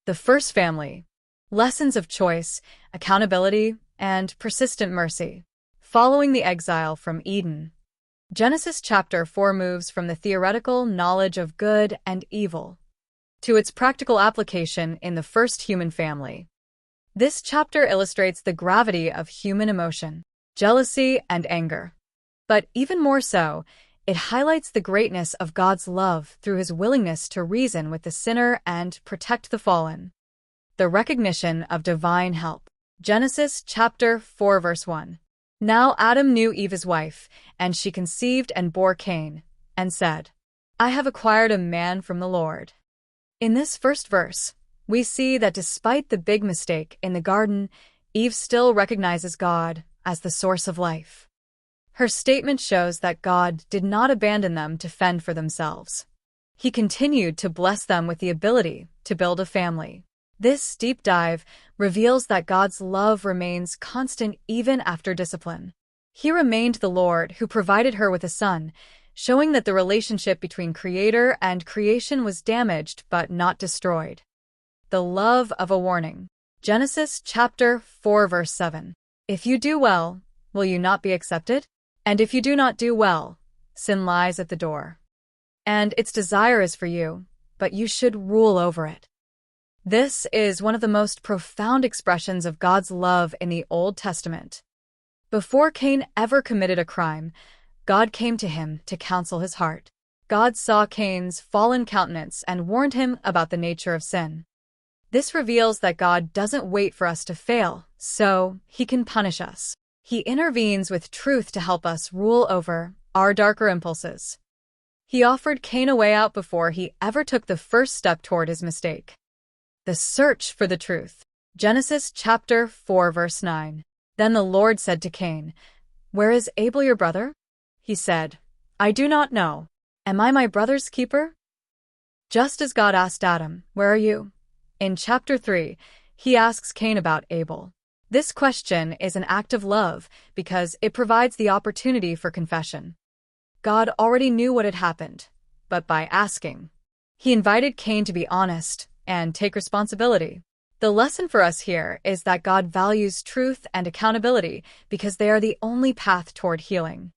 The first family. Lessons of choice, accountability, and persistent mercy. Following the exile from Eden. Genesis chapter 4 moves from the theoretical knowledge of good and evil to its practical application in the first human family. This chapter illustrates the gravity of human emotion, jealousy, and anger. But even more so, it highlights the greatness of God's love through his willingness to reason with the sinner and protect the fallen. The recognition of divine help. Genesis chapter 4 verse 1. Now Adam knew Eve his wife, and she conceived and bore Cain, and said, I have acquired a man from the Lord. In this first verse, we see that despite the big mistake in the garden, Eve still recognizes God as the source of life. Her statement shows that God did not abandon them to fend for themselves. He continued to bless them with the ability to build a family. This deep dive reveals that God's love remains constant even after discipline. He remained the Lord who provided her with a son, showing that the relationship between Creator and creation was damaged but not destroyed. The love of a warning. Genesis chapter 4 verse 7. If you do well, will you not be accepted? And if you do not do well, sin lies at the door. And its desire is for you, but you should rule over it. This is one of the most profound expressions of God's love in the Old Testament. Before Cain ever committed a crime, God came to him to counsel his heart. God saw Cain's fallen countenance and warned him about the nature of sin. This reveals that God doesn't wait for us to fail, so he can punish us. He intervenes with truth to help us rule over our darker impulses. He offered Cain a way out before he ever took the first step toward his mistake. The search for the truth. Genesis chapter 4 verse 9. Then the Lord said to Cain, Where is Abel your brother? He said, I do not know. Am I my brother's keeper? Just as God asked Adam, Where are you? In chapter 3, he asks Cain about Abel. This question is an act of love because it provides the opportunity for confession. God already knew what had happened, but by asking, he invited Cain to be honest and take responsibility. The lesson for us here is that God values truth and accountability because they are the only path toward healing.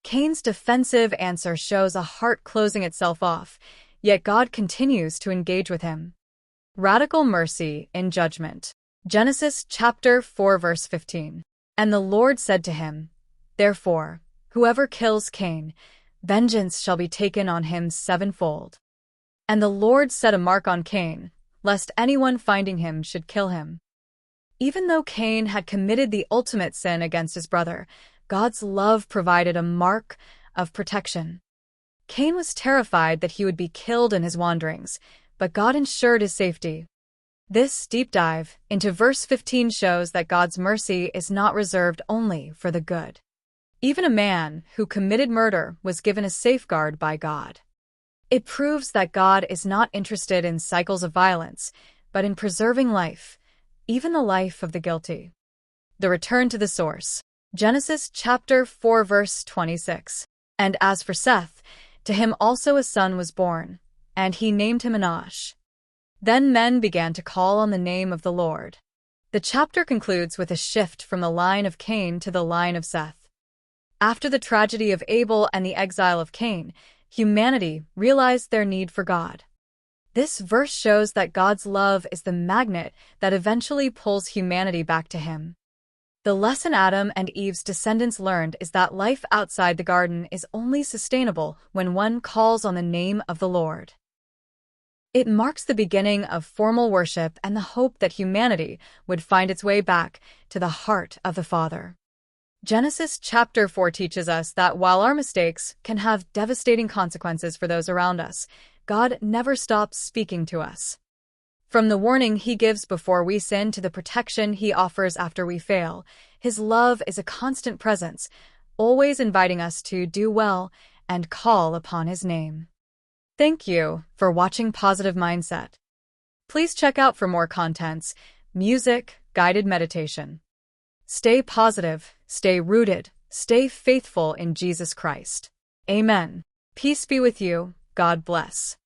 Cain's defensive answer shows a heart closing itself off, yet God continues to engage with him. Radical mercy in judgment. Genesis chapter 4 verse 15. And the Lord said to him, Therefore, whoever kills Cain, vengeance shall be taken on him sevenfold. And the Lord set a mark on Cain, lest anyone finding him should kill him. Even though Cain had committed the ultimate sin against his brother, God's love provided a mark of protection. Cain was terrified that he would be killed in his wanderings, but God ensured his safety. This deep dive into verse 15 shows that God's mercy is not reserved only for the good. Even a man who committed murder was given a safeguard by God. It proves that God is not interested in cycles of violence, but in preserving life, even the life of the guilty. The return to the source. Genesis chapter 4 verse 26. And as for Seth, to him also a son was born, and he named him Enosh. Then men began to call on the name of the Lord. The chapter concludes with a shift from the line of Cain to the line of Seth. After the tragedy of Abel and the exile of Cain, humanity realized their need for God. This verse shows that God's love is the magnet that eventually pulls humanity back to him. The lesson Adam and Eve's descendants learned is that life outside the garden is only sustainable when one calls on the name of the Lord. It marks the beginning of formal worship and the hope that humanity would find its way back to the heart of the Father. Genesis chapter 4 teaches us that while our mistakes can have devastating consequences for those around us, God never stops speaking to us. From the warning he gives before we sin to the protection he offers after we fail, his love is a constant presence, always inviting us to do well and call upon his name. Thank you for watching Positive Mindset. Please check out for more contents, music, guided meditation. Stay positive, stay rooted, stay faithful in Jesus Christ. Amen. Peace be with you. God bless.